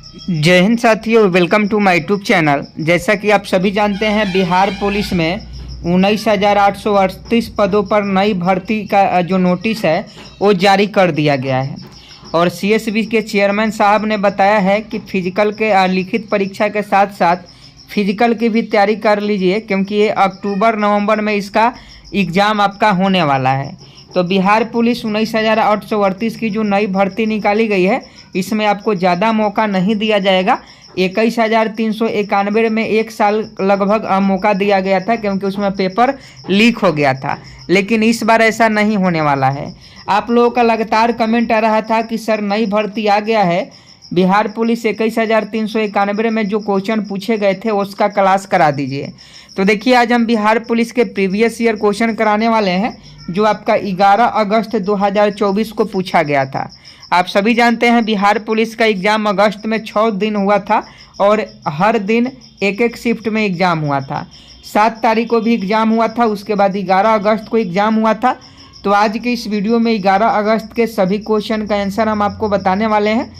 जय हिंद साथियों, welcome to my YouTube channel. जैसा कि आप सभी जानते हैं, बिहार पुलिस में 19,838 पदों पर नई भर्ती का जो नोटिस है वो जारी कर दिया गया है। और सीएसबी के चेयरमैन साहब ने बताया है कि फिजिकल के लिखित परीक्षा के साथ साथ फिजिकल की भी तैयारी कर लीजिए, क्योंकि ये अक्टूबर नवंबर में इसका एग्ज़ाम आपका होने वाला है। तो बिहार पुलिस 19,838 की जो नई भर्ती निकाली गई है, इसमें आपको ज़्यादा मौका नहीं दिया जाएगा। 21,391 में एक साल लगभग मौका दिया गया था, क्योंकि उसमें पेपर लीक हो गया था। लेकिन इस बार ऐसा नहीं होने वाला है। आप लोगों का लगातार कमेंट आ रहा था कि सर नई भर्ती आ गया है, बिहार पुलिस 21,391 में जो क्वेश्चन पूछे गए थे उसका क्लास करा दीजिए। तो देखिए, आज हम बिहार पुलिस के प्रीवियस ईयर क्वेश्चन कराने वाले हैं, जो आपका 11 अगस्त 2024 को पूछा गया था। आप सभी जानते हैं बिहार पुलिस का एग्ज़ाम अगस्त में 6 दिन हुआ था और हर दिन एक एक शिफ्ट में एग्ज़ाम हुआ था। 7 तारीख को भी एग्ज़ाम हुआ था, उसके बाद 11 अगस्त को एग्ज़ाम हुआ था। तो आज की इस वीडियो में 11 अगस्त के सभी क्वेश्चन का आंसर हम आपको बताने वाले हैं।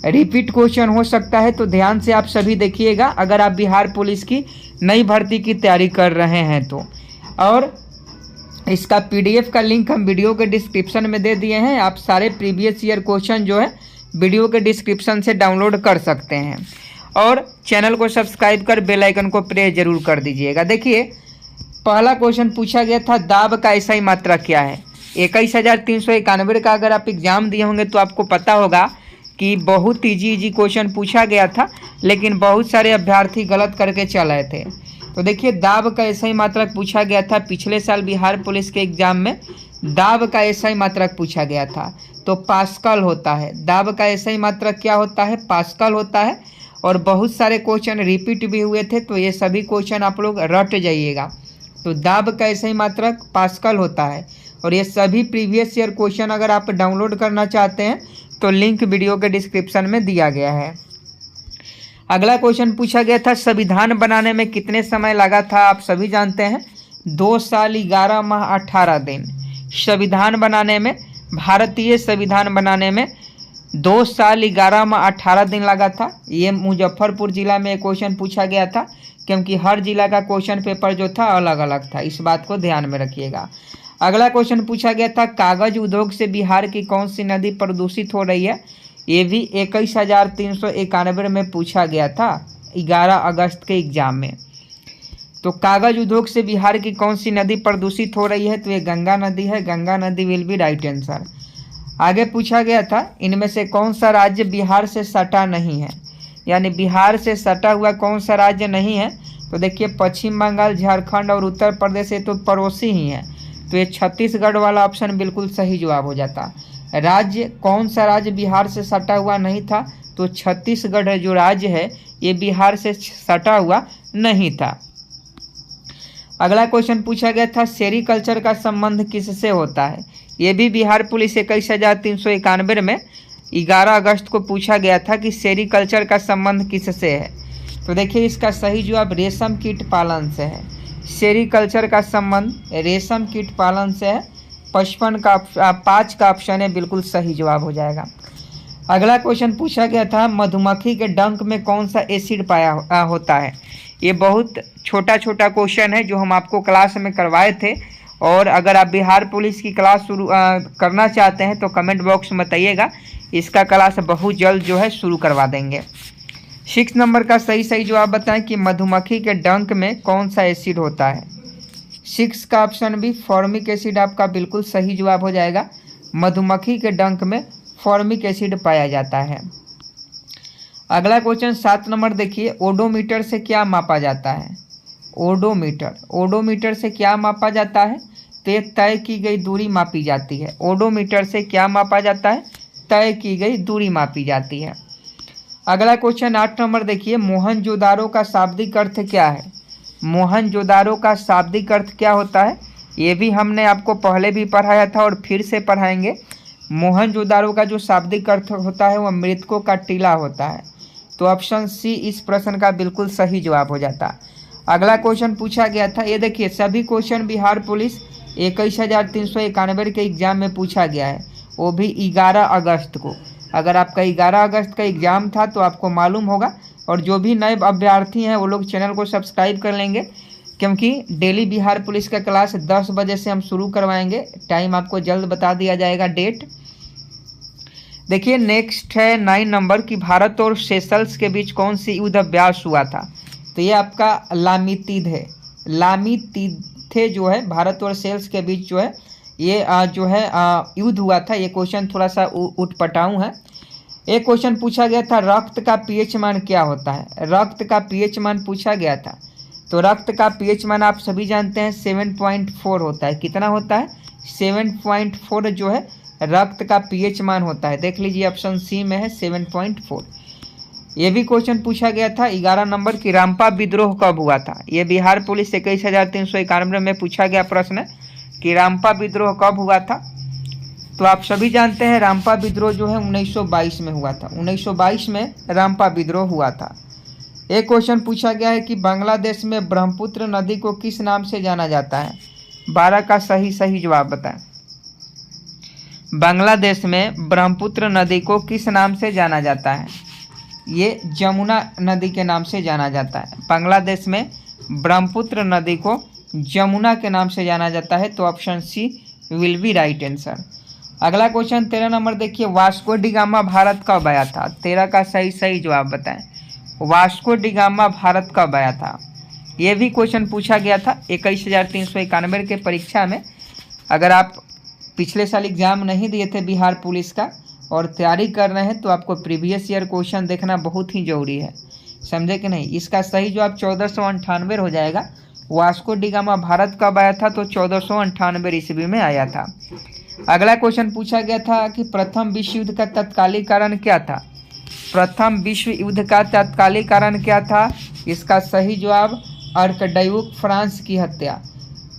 रिपीट क्वेश्चन हो सकता है, तो ध्यान से आप सभी देखिएगा अगर आप बिहार पुलिस की नई भर्ती की तैयारी कर रहे हैं तो। और इसका पीडीएफ का लिंक हम वीडियो के डिस्क्रिप्शन में दे दिए हैं। आप सारे प्रीवियस ईयर क्वेश्चन जो है वीडियो के डिस्क्रिप्शन से डाउनलोड कर सकते हैं। और चैनल को सब्सक्राइब कर बेल आइकन को प्रेस जरूर कर दीजिएगा। देखिए, पहला क्वेश्चन पूछा गया था, दाब का SI मात्रा क्या है। 21,391 का अगर आप एग्ज़ाम दिए होंगे तो आपको पता होगा कि बहुत इजी क्वेश्चन पूछा गया था, लेकिन बहुत सारे अभ्यर्थी गलत करके चल आए थे। तो देखिए, दाब का SI मात्रक पूछा गया था। पिछले साल बिहार पुलिस के एग्ज़ाम में दाब का SI मात्रक पूछा गया था, तो पास्कल होता है। दाब का SI मात्रक क्या होता है? पास्कल होता है। और बहुत सारे क्वेश्चन रिपीट भी हुए थे, तो ये सभी क्वेश्चन आप लोग रट जाइएगा। तो दाब का SI मात्रक पास्कल होता है। और ये सभी प्रीवियस ईयर क्वेश्चन अगर आप डाउनलोड करना चाहते हैं तो लिंक वीडियो के डिस्क्रिप्शन में दिया गया है। अगला क्वेश्चन पूछा गया था, संविधान बनाने में कितने समय लगा था। आप सभी जानते हैं 2 साल 11 माह 18 दिन संविधान बनाने में, भारतीय संविधान बनाने में 2 साल 11 माह 18 दिन लगा था। ये मुजफ्फरपुर जिला में क्वेश्चन पूछा गया था, क्योंकि हर जिला का क्वेश्चन पेपर जो था अलग अलग था। इस बात को ध्यान में रखिएगा। अगला क्वेश्चन पूछा गया था, कागज उद्योग से बिहार की कौन सी नदी प्रदूषित हो रही है। ये भी 21,391 में पूछा गया था 11 अगस्त के एग्ज़ाम में। तो कागज उद्योग से बिहार की कौन सी नदी प्रदूषित हो रही है, तो ये गंगा नदी है। गंगा नदी विल बी राइट आंसर। आगे पूछा गया था, इनमें से कौन सा राज्य बिहार से सटा नहीं है, यानी बिहार से सटा हुआ कौन सा राज्य नहीं है। तो देखिए, पश्चिम बंगाल, झारखंड और उत्तर प्रदेश ये तो पड़ोसी ही हैं, तो ये छत्तीसगढ़ वाला ऑप्शन बिल्कुल सही जवाब हो जाता। राज्य, कौन सा राज्य बिहार से सटा हुआ नहीं था, तो छत्तीसगढ़ जो राज्य है ये बिहार से सटा हुआ नहीं था। अगला क्वेश्चन पूछा गया था, सेरीकल्चर का संबंध किससे होता है। ये भी बिहार पुलिस 21,391 में 11 अगस्त को पूछा गया था कि सेरीकल्चर का संबंध किससे है। तो देखिए, इसका सही जवाब रेशम कीट पालन से है। सेरीकल्चर का संबंध रेशम कीट पालन से है। 5 का ऑप्शन है, बिल्कुल सही जवाब हो जाएगा। अगला क्वेश्चन पूछा गया था, मधुमक्खी के डंक में कौन सा एसिड पाया होता है। ये बहुत छोटा क्वेश्चन है जो हम आपको क्लास में करवाए थे। और अगर आप बिहार पुलिस की क्लास शुरू करना चाहते हैं तो कमेंट बॉक्स में बताइएगा, इसका क्लास बहुत जल्द जो है शुरू करवा देंगे। 6 नंबर का सही जवाब बताएं कि मधुमक्खी के डंक में कौन सा एसिड होता है। 6 का ऑप्शन भी फॉर्मिक एसिड आपका बिल्कुल सही जवाब हो जाएगा। मधुमक्खी के डंक में फॉर्मिक एसिड पाया जाता है। अगला क्वेश्चन 7 नंबर देखिए, ओडोमीटर से क्या मापा जाता है। ओडोमीटर से क्या मापा जाता है, तो ये तय की गई दूरी मापी जाती है। ओडोमीटर से क्या मापा जाता है, तय की गई दूरी मापी जाती है। अगला क्वेश्चन 8 नंबर देखिए, मोहनजोदारो का शाब्दिक अर्थ क्या है। मोहनजोदारो का शाब्दिक अर्थ क्या होता है, ये भी हमने आपको पहले भी पढ़ाया था और फिर से पढ़ाएंगे। मोहनजोदारो का जो शाब्दिक अर्थ होता है वह मृतकों का टीला होता है। तो ऑप्शन सी इस प्रश्न का बिल्कुल सही जवाब हो जाता। अगला क्वेश्चन पूछा गया था, ये देखिए, सभी क्वेश्चन बिहार पुलिस 21,391 के एग्जाम में पूछा गया है, वो भी 11 अगस्त को। अगर आपका 11 अगस्त का एग्ज़ाम था तो आपको मालूम होगा, और जो भी नए अभ्यर्थी हैं वो लोग चैनल को सब्सक्राइब कर लेंगे, क्योंकि डेली बिहार पुलिस का क्लास 10 बजे से हम शुरू करवाएंगे। टाइम आपको जल्द बता दिया जाएगा, डेट। देखिए नेक्स्ट है 9 नंबर की भारत और सेशल्स के बीच कौन सी युद्ध अभ्यास हुआ था। तो ये आपका लामीतीद है। लामीतीथे जो है भारत और सेशल्स के बीच जो है ये जो है युद्ध हुआ था। ये क्वेश्चन थोड़ा सा उटपटाऊ है। एक क्वेश्चन पूछा गया था रक्त का पीएच मान क्या होता है। रक्त का पीएच मान पूछा गया था, तो रक्त का पीएच मान आप सभी जानते हैं 7.4 होता है। कितना होता है? 7.4 जो है रक्त का पीएच मान होता है। देख लीजिए ऑप्शन सी में है 7.4। ये भी क्वेश्चन पूछा गया था 11 नंबर की रामपा विद्रोह कब हुआ था। ये बिहार पुलिस 21,391 में पूछा गया प्रश्न है कि रामपा विद्रोह कब हुआ था। तो आप सभी जानते हैं रामपा विद्रोह जो है 1922 में हुआ था। 1922 में रामपा विद्रोह हुआ था। एक क्वेश्चन पूछा गया है कि बांग्लादेश में ब्रह्मपुत्र नदी को किस नाम से जाना जाता है। 12 का सही जवाब बताएं। बांग्लादेश में ब्रह्मपुत्र नदी को किस नाम से जाना जाता है। ये जमुना नदी के नाम से जाना जाता है। बांग्लादेश में ब्रह्मपुत्र नदी को जमुना के नाम से जाना जाता है। तो option C will be right answer. अगला क्वेश्चन 13 नंबर देखिए, वास्को डी गामा भारत कब आया था। 13 का सही जवाब बताएं। वास्को डी गामा भारत कब आया था। ये भी क्वेश्चन पूछा गया था 21,391 के परीक्षा में। अगर आप पिछले साल एग्जाम नहीं दिए थे बिहार पुलिस का और तैयारी कर रहे हैं तो आपको प्रीवियस ईयर क्वेश्चन देखना बहुत ही जरूरी है, समझे कि नहीं। इसका सही जवाब 1498 हो जाएगा। वास्को डी गामा भारत कब आया था, तो 1498 ईस्वी में आया था। अगला क्वेश्चन पूछा गया था कि प्रथम विश्व युद्ध का तत्कालीन कारण क्या था। प्रथम विश्व युद्ध का तत्कालीन कारण क्या था। इसका सही जवाब आर्कड्यूक फ्रांस की हत्या।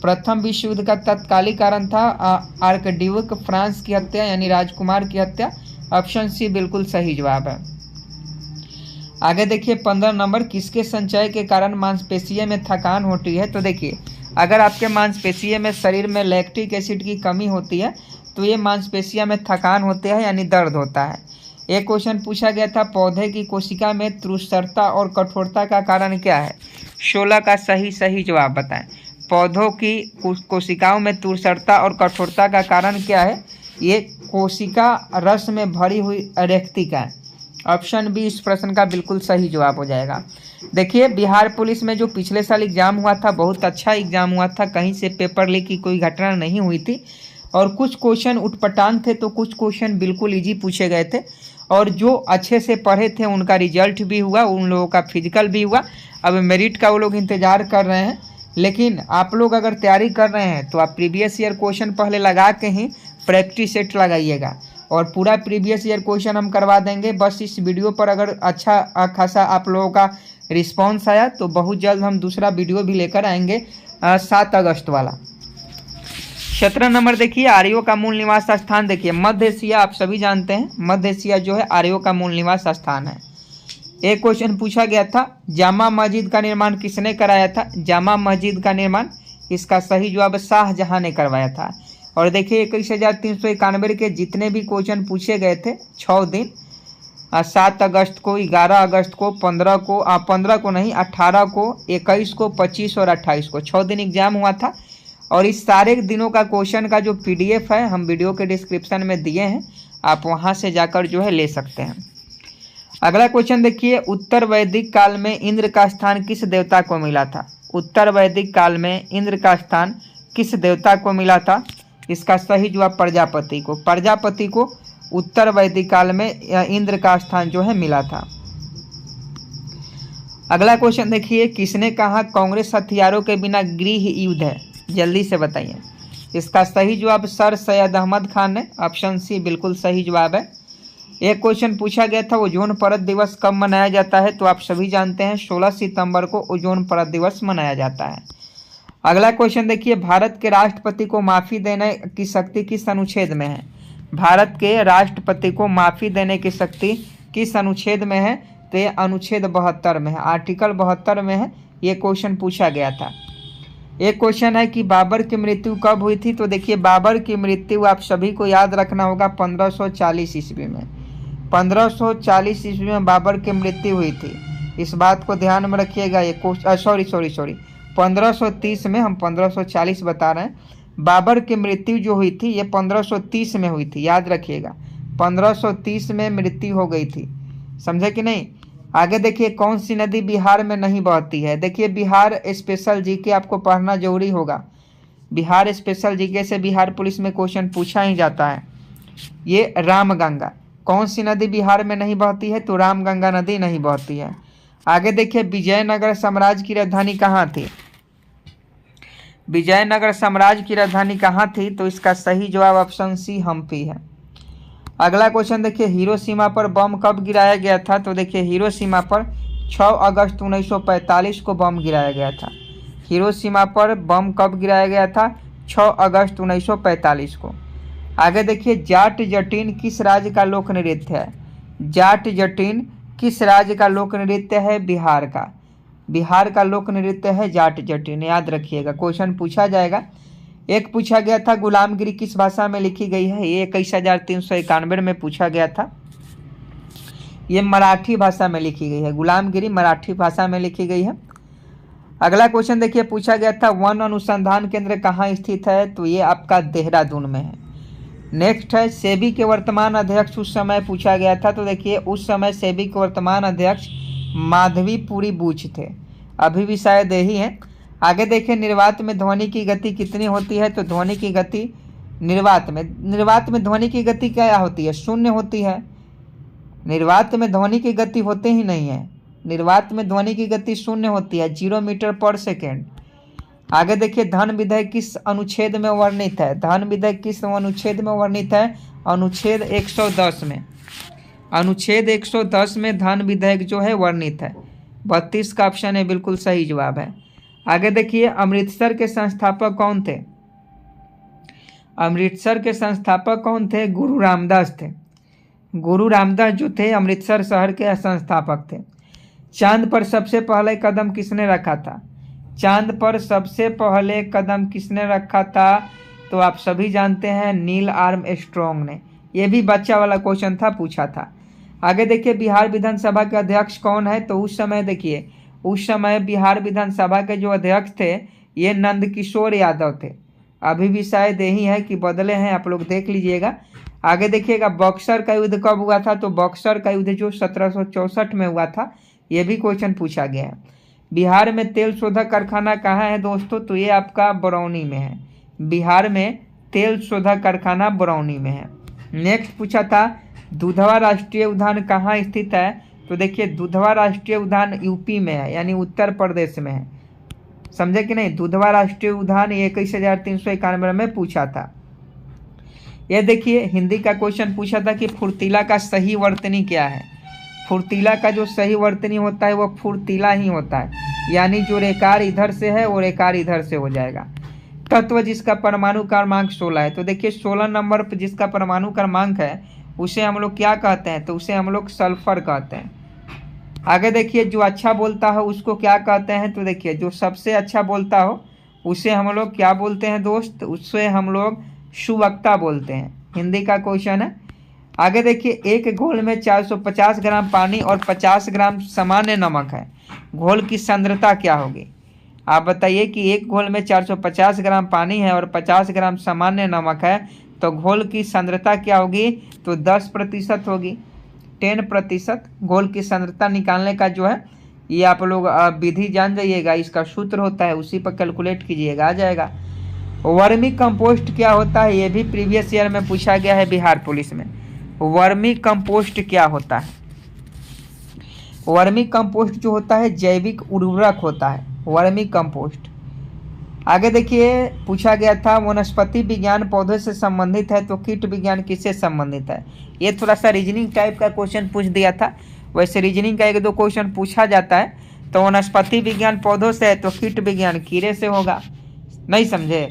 प्रथम विश्व युद्ध का तत्कालीन कारण था आर्कड्यूक फ्रांस की हत्या, यानी राजकुमार की हत्या। ऑप्शन सी बिल्कुल सही जवाब है। आगे देखिए 15 नंबर, किसके संचय के कारण मांसपेशियों में थकान होती है। तो देखिए अगर आपके मांसपेशियों में शरीर में लैक्टिक एसिड की कमी होती है तो ये मांसपेशियों में थकान होती है, यानी दर्द होता है। एक क्वेश्चन पूछा गया था पौधे की कोशिका में तृषरता और कठोरता का कारण क्या है। 16 का सही जवाब बताएं। पौधों की कोशिकाओं में तृषरता और कठोरता का कारण क्या है। ये कोशिका रस में भरी हुई रेक्तिका है। ऑप्शन बी इस प्रश्न का बिल्कुल सही जवाब हो जाएगा। देखिए बिहार पुलिस में जो पिछले साल एग्जाम हुआ था बहुत अच्छा एग्जाम हुआ था, कहीं से पेपर लीक की कोई घटना नहीं हुई थी, और कुछ क्वेश्चन उटपटांग थे तो कुछ क्वेश्चन बिल्कुल इजी पूछे गए थे, और जो अच्छे से पढ़े थे उनका रिजल्ट भी हुआ, उन लोगों का फिजिकल भी हुआ। अब मेरिट का वो लोग इंतजार कर रहे हैं। लेकिन आप लोग अगर तैयारी कर रहे हैं तो आप प्रीवियस ईयर क्वेश्चन पहले लगा के ही प्रैक्टिस सेट लगाइएगा, और पूरा प्रीवियस ईयर क्वेश्चन हम करवा देंगे। बस इस वीडियो पर अगर अच्छा खासा आप लोगों का रिस्पांस आया तो बहुत जल्द हम दूसरा वीडियो भी लेकर आएंगे 7 अगस्त वाला। 17 नंबर देखिए, आर्यों का मूल निवास स्थान। देखिए मध्य एशिया आप सभी जानते हैं, मध्य एशिया जो है आर्यों का मूल निवास स्थान है। एक क्वेश्चन पूछा गया था जामा मस्जिद का निर्माण किसने कराया था। जामा मस्जिद का निर्माण, इसका सही जवाब शाहजहां ने करवाया था। और देखिए 21,391 के जितने भी क्वेश्चन पूछे गए थे 6 दिन, 7 अगस्त को, 11 अगस्त को, 15 को नहीं 18 को, 21 को, 25 और 28 को 6 दिन एग्जाम हुआ था। और इस सारे दिनों का क्वेश्चन का जो PDF है हम वीडियो के डिस्क्रिप्शन में दिए हैं, आप वहां से जाकर जो है ले सकते हैं। अगला क्वेश्चन देखिए, उत्तर वैदिक काल में इंद्र का स्थान किस देवता को मिला था। उत्तर वैदिक काल में इंद्र का स्थान किस देवता को मिला था। इसका सही जवाब प्रजापति को। प्रजापति को उत्तर वैदिक काल में इंद्र का स्थान जो है मिला था। अगला क्वेश्चन देखिए, किसने कहा कांग्रेस हथियारों के बिना गृह युद्ध है। जल्दी से बताइए। इसका सही जवाब सर सैयद अहमद खान ने। ऑप्शन सी बिल्कुल सही जवाब है। एक क्वेश्चन पूछा गया था ओजोन परत दिवस कब मनाया जाता है। तो आप सभी जानते हैं 16 सितंबर को ओजोन परत दिवस मनाया जाता है। अगला क्वेश्चन देखिए, भारत के राष्ट्रपति को माफी देने की शक्ति किस अनुच्छेद में है। भारत के राष्ट्रपति को माफी देने की शक्ति किस अनुच्छेद में है। तो ये अनुच्छेद 72 में है, आर्टिकल 72 में है। ये क्वेश्चन पूछा गया था। एक क्वेश्चन है कि बाबर की मृत्यु कब हुई थी। तो देखिए बाबर की मृत्यु आप सभी को याद रखना होगा 1540 ईस्वी में। 1540 ईस्वी में बाबर की मृत्यु हुई थी, इस बात को ध्यान में रखिएगा। ये सॉरी 1530 में, हम 1540 बता रहे हैं। बाबर की मृत्यु जो हुई थी ये 1530 में हुई थी, याद रखिएगा 1530 में मृत्यु हो गई थी, समझे कि नहीं। आगे देखिए, कौन सी नदी बिहार में नहीं बहती है। देखिए बिहार स्पेशल जीके आपको पढ़ना जरूरी होगा। बिहार स्पेशल जीके से बिहार पुलिस में क्वेश्चन पूछा ही जाता है। ये रामगंगा, कौन सी नदी बिहार में नहीं बहती है, तो रामगंगा नदी नहीं बहती है। आगे देखिए, विजयनगर साम्राज्य की राजधानी कहाँ थी। विजयनगर साम्राज्य की राजधानी कहाँ थी, तो इसका सही जवाब ऑप्शन सी हम्पी है। अगला क्वेश्चन देखिए, हिरोशिमा पर बम कब गिराया गया था, तो देखिए हिरोशिमा पर 6 अगस्त 1945 को बम गिराया गया था। हिरोशिमा पर बम कब गिराया गया था, 6 अगस्त 1945 को। आगे देखिए, जाट जटिन किस राज्य का लोक नृत्य है। जाट जटिन किस राज्य का लोक नृत्य है, बिहार का। बिहार का लोक नृत्य है जाट जटिन, याद रखिएगा, क्वेश्चन पूछा जाएगा। एक पूछा गया था, गुलामगिरी किस भाषा में लिखी गई है, ये 21,391 में पूछा गया था। ये मराठी भाषा में लिखी गई है, गुलामगिरी मराठी भाषा में लिखी गई है। अगला क्वेश्चन देखिए, पूछा गया था, वन अनुसंधान केंद्र कहाँ स्थित है, तो ये आपका देहरादून में है। नेक्स्ट है, सेबी के वर्तमान अध्यक्ष उस समय पूछा गया था, तो देखिए उस समय सेबी के वर्तमान अध्यक्ष माधवीपुरी बुच थे, अभी भी शायद यही है। आगे देखिए, निर्वात में ध्वनि की गति कितनी होती है, तो ध्वनि की गति निर्वात में ध्वनि की गति क्या होती है, शून्य होती है। निर्वात में ध्वनि की गति होते ही नहीं है, निर्वात में ध्वनि की गति शून्य होती है, 0 मीटर पर सेकेंड। आगे देखिए, धन विधेयक किस अनुच्छेद में वर्णित है। धन विधेयक किस अनुच्छेद में वर्णित है, अनुच्छेद 110 में। अनुच्छेद 110 में धन विधेयक जो है वर्णित है। 32 का ऑप्शन है बिल्कुल सही जवाब है। आगे देखिए, अमृतसर के संस्थापक कौन थे। अमृतसर के संस्थापक कौन थे, गुरु रामदास थे। गुरु रामदास जो थे अमृतसर शहर के संस्थापक थे। चांद पर सबसे पहले कदम किसने रखा था। चांद पर सबसे पहले कदम किसने रखा था, तो आप सभी जानते हैं नील आर्मस्ट्रॉन्ग ने। यह भी बच्चा वाला क्वेश्चन था, पूछा था। आगे देखिए, बिहार विधानसभा के अध्यक्ष कौन है, तो उस समय देखिए, उस समय बिहार विधानसभा के जो अध्यक्ष थे ये नंदकिशोर यादव थे, अभी भी शायद यही है कि बदले हैं, आप लोग देख लीजिएगा। आगे देखिएगा, बक्सर का युद्ध कब हुआ था, तो बक्सर का युद्ध जो 1764 में हुआ था, ये भी क्वेश्चन पूछा गया है। बिहार में तेल शोधक कारखाना कहाँ है दोस्तों, तो ये आपका बरौनी में है। बिहार में तेल शोधक कारखाना बरौनी में है। नेक्स्ट पूछा था, दुधवा राष्ट्रीय उद्यान कहाँ स्थित है, तो देखिए दुधवा राष्ट्रीय उद्यान यूपी में है, यानी उत्तर प्रदेश में है, समझे कि नहीं। दुधवा राष्ट्रीय उद्यान 21,391 में पूछा था। यह देखिए, हिंदी का क्वेश्चन पूछा था कि फुर्तीला का सही वर्तनी क्या है। फुर्तीला का जो सही वर्तनी होता है वो फुर्तीला ही होता है, यानी जो रेकार इधर से है वो रेकार इधर से हो जाएगा। तत्व जिसका परमाणु क्रमांक 16 है, तो देखिए 16 नंबर पर जिसका परमाणु क्रमांक है उसे हम लोग क्या कहते हैं, तो उसे हम लोग सल्फर कहते हैं। आगे देखिए, जो अच्छा बोलता हो उसको क्या कहते हैं, तो देखिए जो सबसे अच्छा बोलता हो उसे हम लोग क्या बोलते हैं दोस्त, उससे हम लोग सुवक्ता बोलते हैं। हिंदी का क्वेश्चन है। आगे देखिए, एक घोल में 450 ग्राम पानी और 50 ग्राम सामान्य नमक है, घोल की सांद्रता क्या होगी। आप बताइए कि एक घोल में 450 ग्राम पानी है और 50 ग्राम सामान्य नमक है, तो घोल की सांद्रता क्या होगी, तो 10% होगी, 10%। घोल की सांद्रता निकालने का जो है ये आप लोग विधि जान जाइएगा, इसका सूत्र होता है, उसी पर कैलकुलेट कीजिएगा, आ जाएगा। वर्मी कंपोस्ट क्या होता है, ये भी प्रीवियस ईयर में पूछा गया है बिहार पुलिस में। वर्मी कंपोस्ट क्या होता है। वर्मी कंपोस्ट जो होता है जैविक उर्वरक होता है, वर्मी कंपोस्ट। आगे देखिए, पूछा गया था, वनस्पति विज्ञान पौधे से संबंधित है तो कीट विज्ञान किससे संबंधित है। ये थोड़ा सा रीजनिंग टाइप का क्वेश्चन पूछ दिया था, वैसे रीजनिंग का 1-2 क्वेश्चन पूछा जाता है। तो वनस्पति विज्ञान पौधों से है तो कीट विज्ञान कीड़े से होगा, नहीं समझे,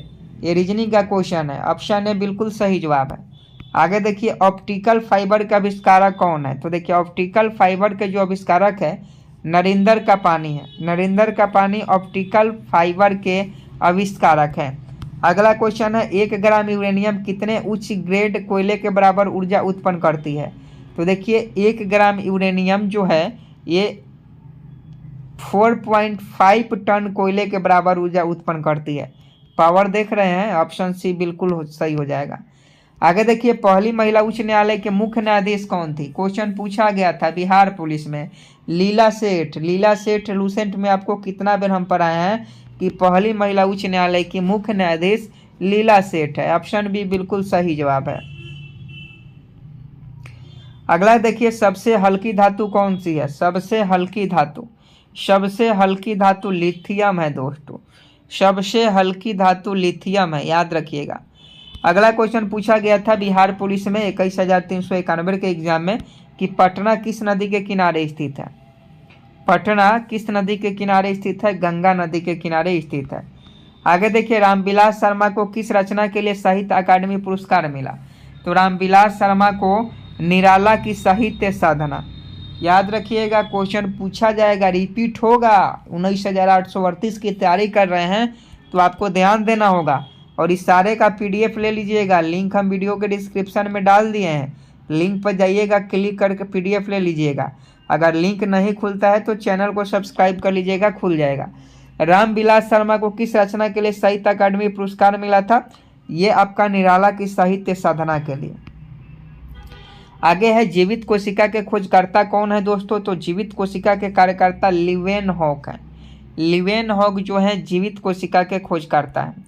ये रीजनिंग का क्वेश्चन है। ऑप्शन ए बिल्कुल सही जवाब है। आगे देखिए, ऑप्टिकल फाइबर का आविष्कारक कौन है, तो देखिए ऑप्टिकल फाइबर के जो आविष्कारक है नरेंद्र का पानी है। नरेंद्र का पानी ऑप्टिकल फाइबर के आविष्कारक है। अगला क्वेश्चन है, 1 ग्राम यूरेनियम कितने उच्च ग्रेड कोयले के बराबर ऊर्जा उत्पन्न करती है। तो देखिए 1 ग्राम यूरेनियम जो है ये 4.5 टन कोयले के बराबर ऊर्जा उत्पन्न करती है। पावर देख रहे हैं, ऑप्शन सी बिल्कुल सही हो जाएगा। आगे देखिए पहली महिला उच्च न्यायालय के मुख्य न्यायाधीश कौन थी? क्वेश्चन पूछा गया था बिहार पुलिस में। लीला सेठ। लीला सेठ लूसेंट में आपको कितना बार हम पढ़ाए हैं कि पहली महिला उच्च न्यायालय की मुख्य न्यायाधीश लीला सेठ है। ऑप्शन बी बिल्कुल सही जवाब है। अगला देखिए सबसे हल्की धातु कौन सी है? सबसे हल्की धातु, सबसे हल्की धातु लिथियम है दोस्तों, सबसे हल्की धातु लिथियम है, याद रखिएगा। अगला क्वेश्चन पूछा गया था बिहार पुलिस में 21,391 के एग्जाम में कि पटना किस नदी के किनारे स्थित है? पटना किस नदी के किनारे स्थित है? गंगा नदी के किनारे स्थित है। आगे देखिए रामविलास शर्मा को किस रचना के लिए साहित्य अकादमी पुरस्कार मिला? तो रामविलास शर्मा को निराला की साहित्य साधना, याद रखिएगा। क्वेश्चन पूछा जाएगा, रिपीट होगा। 19,838 की तैयारी कर रहे हैं तो आपको ध्यान देना होगा। और इस सारे का PDF ले लीजिएगा, लिंक हम वीडियो के डिस्क्रिप्शन में डाल दिए हैं, लिंक पर जाइएगा, क्लिक करके PDF ले लीजिएगा। अगर लिंक नहीं खुलता है तो चैनल को सब्सक्राइब कर लीजिएगा, खुल जाएगा। रामविलास शर्मा को किस रचना के लिए साहित्य अकादमी पुरस्कार मिला था? ये आपका निराला की साहित्य साधना के लिए। आगे है जीवित कोशिका के खोजकर्ता कौन है दोस्तों? तो जीवित कोशिका के कार्यकर्ता लीवेनहॉक हैं। लीवेनहॉक जो है जीवित कोशिका के खोजकर्ता हैं।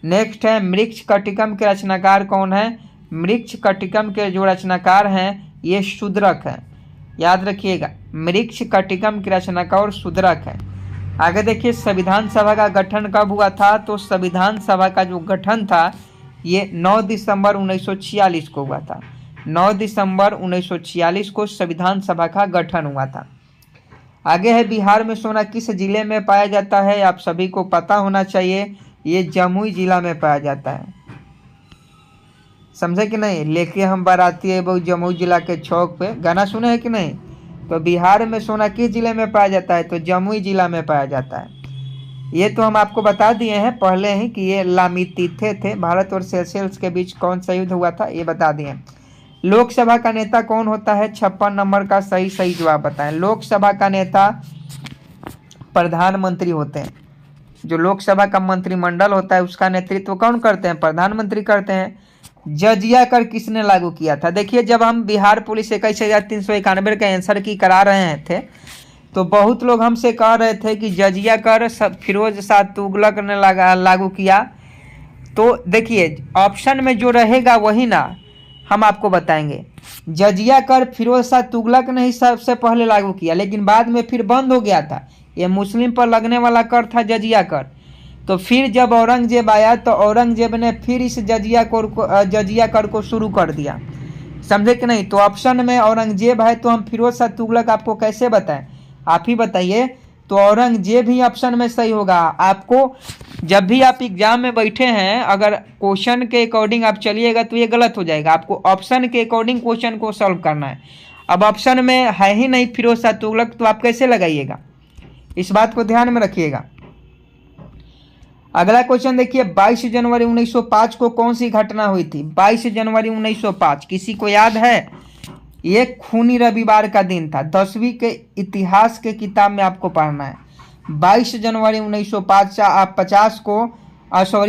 नेक्स्ट है मृक्ष कटिकम के रचनाकार कौन है? मृक्ष कटिकम के जो रचनाकार हैं ये शूद्रक हैं, याद रखिएगा। मृक्ष कटिकम के रचनाकार शूद्रक है। आगे देखिए संविधान सभा का गठन कब हुआ था? तो संविधान सभा का जो गठन था ये 9 दिसंबर 1946 को हुआ था। 9 दिसंबर 1946 को संविधान सभा का गठन हुआ था। आगे है बिहार में सोना किस जिले में पाया जाता है? आप सभी को पता होना चाहिए, ये जमुई जिला में पाया जाता है। समझे कि नहीं? लेके हम बाराती है वो जमुई जिला के चौक पे, गाना सुने हैं कि नहीं? तो बिहार में सोना किस जिले में पाया जाता है? तो जमुई जिला में पाया जाता है। ये तो हम आपको बता दिए हैं पहले ही कि ये लामितीथे थे। भारत और सेशेल्स के बीच कौन सा युद्ध हुआ था ये बता दिए। लोकसभा का नेता कौन होता है? 56 नंबर का सही जवाब बताएं। लोकसभा का नेता प्रधानमंत्री होते हैं। जो लोकसभा का मंत्रिमंडल होता है उसका नेतृत्व कौन करते हैं? प्रधानमंत्री करते हैं। जजिया कर किसने लागू किया था? देखिए जब हम बिहार पुलिस 21,391 का आंसर की करा रहे थे तो बहुत लोग हमसे कह रहे थे कि जजिया कर फिरोज शाह तुगलक ने लागू किया। तो देखिए ऑप्शन में जो रहेगा वही ना हम आपको बताएंगे। जजिया कर फिरोज शाह तुगलक ने ही सबसे पहले लागू किया, लेकिन बाद में फिर बंद हो गया था। ये मुस्लिम पर लगने वाला कर था जजिया कर। तो फिर जब औरंगजेब आया तो औरंगजेब ने फिर इस जजिया कर को शुरू कर दिया। समझे कि नहीं? तो ऑप्शन में औरंगजेब है तो हम फिरोज शाह तुगलक आपको कैसे बताएं? आप ही बताइए। तो औरंगजेब ही ऑप्शन में सही होगा। आपको जब भी आप एग्जाम में बैठे हैं अगर क्वेश्चन के अकॉर्डिंग आप चलिएगा तो ये गलत हो जाएगा। आपको ऑप्शन के अकॉर्डिंग क्वेश्चन को सॉल्व करना है। अब ऑप्शन में है ही नहीं फिरोज शाह तुगलक तो आप कैसे लगाइएगा? इस बात को ध्यान में रखिएगा। अगला क्वेश्चन देखिए 22 जनवरी 1905 को कौन सी घटना हुई थी? 22 जनवरी 1905 किसी को याद है? ये खूनी रविवार का दिन था। 10वीं के इतिहास के किताब में आपको पढ़ना है। 22 जनवरी 1905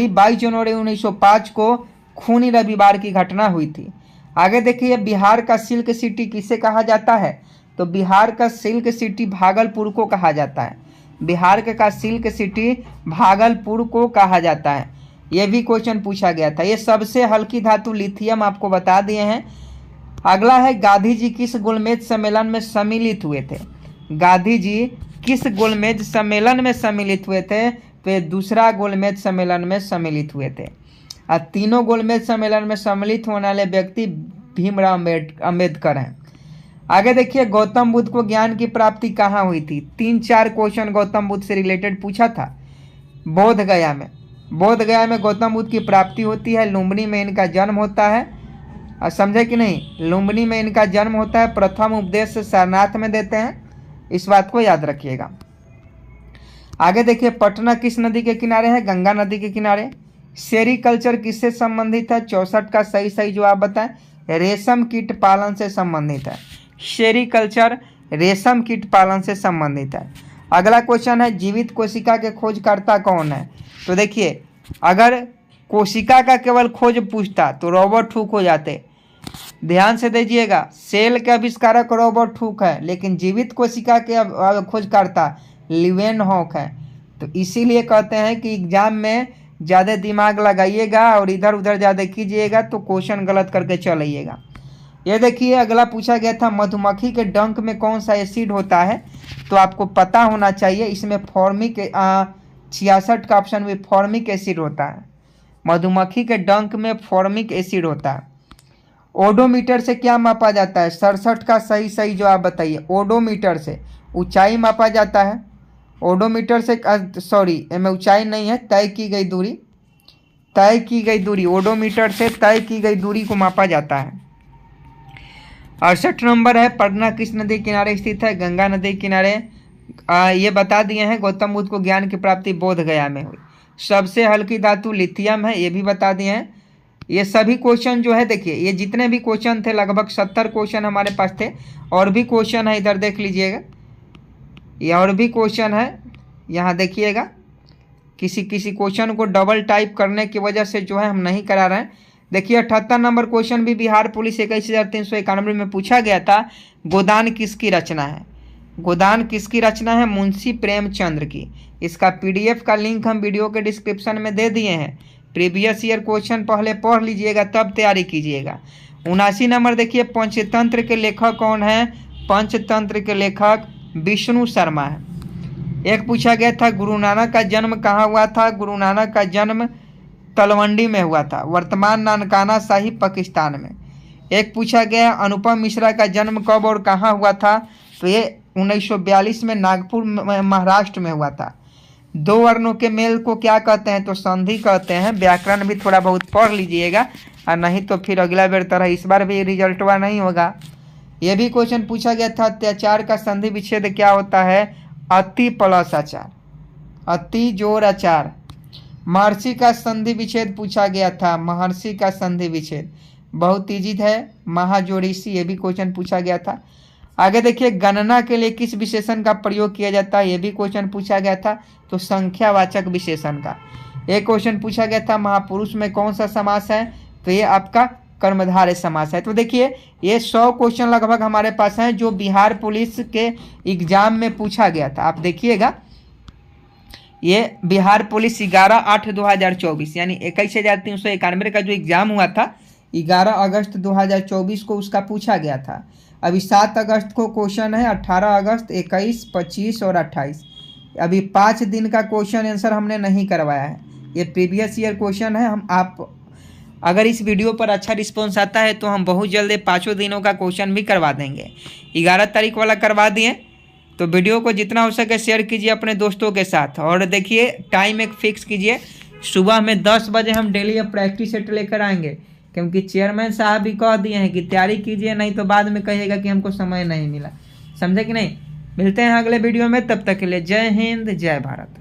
22 जनवरी 1905 को खूनी रविवार की घटना हुई थी। आगे देखिए बिहार का सिल्क सिटी किसे कहा जाता है? तो बिहार का सिल्क सिटी भागलपुर को कहा जाता है। बिहार का सिल्क सिटी भागलपुर को कहा जाता है। यह भी क्वेश्चन पूछा गया था। ये सबसे हल्की धातु लिथियम आपको बता दिए हैं। अगला है गांधी जी किस गोलमेज सम्मेलन में सम्मिलित हुए थे? गांधी जी किस गोलमेज सम्मेलन में सम्मिलित हुए थे? तो दूसरा गोलमेज सम्मेलन में सम्मिलित हुए थे। और तीनों गोलमेज सम्मेलन में सम्मिलित होने वाले व्यक्ति भीमराव अम्बेडकर हैं। आगे देखिए गौतम बुद्ध को ज्ञान की प्राप्ति कहाँ हुई थी? 3-4 क्वेश्चन गौतम बुद्ध से रिलेटेड पूछा था। बोध गया में। बोध गया में गौतम बुद्ध की प्राप्ति होती है। लुम्बिनी में इनका जन्म होता है। और समझे कि नहीं? लुम्बिनी में इनका जन्म होता है। प्रथम उपदेश सारनाथ में देते हैं। इस बात को याद रखिएगा। आगे देखिए पटना किस नदी के किनारे है? गंगा नदी के किनारे। सेरीकल्चर किससे संबंधित है? 64 का सही जवाब बताएं। रेशम कीट पालन से संबंधित है। सेरीकल्चर रेशम कीट पालन से संबंधित है। अगला क्वेश्चन है जीवित कोशिका के खोजकर्ता कौन है। तो देखिए, अगर कोशिका का केवल खोज पूछता तो रॉबर्ट हुक हो जाते। ध्यान से दीजिएगा, सेल के आविष्कारक रॉबर्ट हुक है, लेकिन जीवित कोशिका के खोजकर्ता लीवेनहॉक है। तो इसीलिए कहते हैं कि एग्जाम में ज़्यादा दिमाग लगाइएगा और इधर उधर ज़्यादा कीजिएगा तो क्वेश्चन गलत करके चल आइएगा। ये देखिए, अगला पूछा गया था मधुमक्खी के डंक में कौन सा एसिड होता है। तो आपको पता होना चाहिए, इसमें फॉर्मिक 66 का ऑप्शन में फॉर्मिक एसिड होता है। मधुमक्खी के डंक में फॉर्मिक एसिड होता है। ओडोमीटर से क्या मापा जाता है। 67 का सही जवाब बताइए। ओडोमीटर से ऊंचाई मापा जाता है। ओडोमीटर से इसमें ऊंचाई नहीं है, तय की गई दूरी ओडोमीटर से तय की गई दूरी को मापा जाता है। 68 नंबर है पटना किस नदी किनारे स्थित है। गंगा नदी किनारे। ये बता दिए हैं। गौतम बुद्ध को ज्ञान की प्राप्ति बोध गया में हुई। सबसे हल्की धातु लिथियम है, ये भी बता दिए हैं। ये सभी क्वेश्चन जो है, देखिए ये जितने भी क्वेश्चन थे लगभग 70 क्वेश्चन हमारे पास थे। और भी क्वेश्चन है, इधर देख लीजिएगा, ये और भी क्वेश्चन है, यहाँ देखिएगा। किसी क्वेश्चन को डबल टाइप करने की वजह से जो है हम नहीं करा रहे हैं। देखिए 78 नंबर क्वेश्चन भी बिहार पुलिस 21,391 में पूछा गया था। गोदान किसकी रचना है। गोदान किसकी रचना है। मुंशी प्रेमचंद्र की। इसका PDF का लिंक हम वीडियो के डिस्क्रिप्शन में दे दिए हैं। प्रीवियस ईयर क्वेश्चन पहले पढ़ लीजिएगा तब तैयारी कीजिएगा। 79 नंबर देखिए, पंचतंत्र के लेखक कौन है। पंचतंत्र के लेखक विष्णु शर्मा है। एक पूछा गया था गुरु नानक का जन्म कहाँ हुआ था। गुरु नानक का जन्म तलवंडी में हुआ था, वर्तमान नानकाना साहिब पाकिस्तान में। एक पूछा गया अनुपम मिश्रा का जन्म कब और कहाँ हुआ था। तो ये 1942 में नागपुर महाराष्ट्र में हुआ था। दो वर्णों के मेल को क्या कहते हैं। तो संधि कहते हैं। व्याकरण भी थोड़ा बहुत पढ़ लीजिएगा, और नहीं तो फिर अगला बेर तरह इस बार भी रिजल्टवा नहीं होगा। ये भी क्वेश्चन पूछा गया था अत्याचार का संधि विच्छेद क्या होता है। अति प्लस आचार, अति जोर आचार। महर्षि का संधि विच्छेद पूछा गया था। महर्षि का संधि विच्छेद बहुत इजी है, महाजोड़ीसी। ये भी क्वेश्चन पूछा गया था। आगे देखिए, गणना के लिए किस विशेषण का प्रयोग किया जाता है। ये भी क्वेश्चन पूछा गया था। तो संख्यावाचक विशेषण का। एक क्वेश्चन पूछा गया था महापुरुष में कौन सा समास है। तो ये आपका कर्मधारय समास है। तो देखिए ये 100 क्वेश्चन लगभग हमारे पास हैं जो बिहार पुलिस के एग्जाम में पूछा गया था। आप देखिएगा, ये बिहार पुलिस 11/8/2024 यानी 21,391 का जो एग्जाम हुआ था 11 अगस्त 2024 को उसका पूछा गया था। अभी 7 अगस्त को क्वेश्चन है, 18 अगस्त, 21, 25 और 28। अभी 5 दिन का क्वेश्चन आंसर हमने नहीं करवाया है। ये प्रीवियस ईयर क्वेश्चन है। आप अगर इस वीडियो पर अच्छा रिस्पॉन्स आता है तो हम बहुत जल्द 5 दिनों का क्वेश्चन भी करवा देंगे। 11 तारीख वाला करवा दिए। तो वीडियो को जितना हो सके शेयर कीजिए अपने दोस्तों के साथ। और देखिए टाइम एक फिक्स कीजिए, सुबह में 10 बजे हम डेली अब प्रैक्टिस सेट लेकर आएंगे, क्योंकि चेयरमैन साहब भी कह दिए हैं कि तैयारी कीजिए, नहीं तो बाद में कहिएगा कि हमको समय नहीं मिला। समझे कि नहीं। मिलते हैं अगले वीडियो में, तब तक के लिए जय हिंद जय भारत।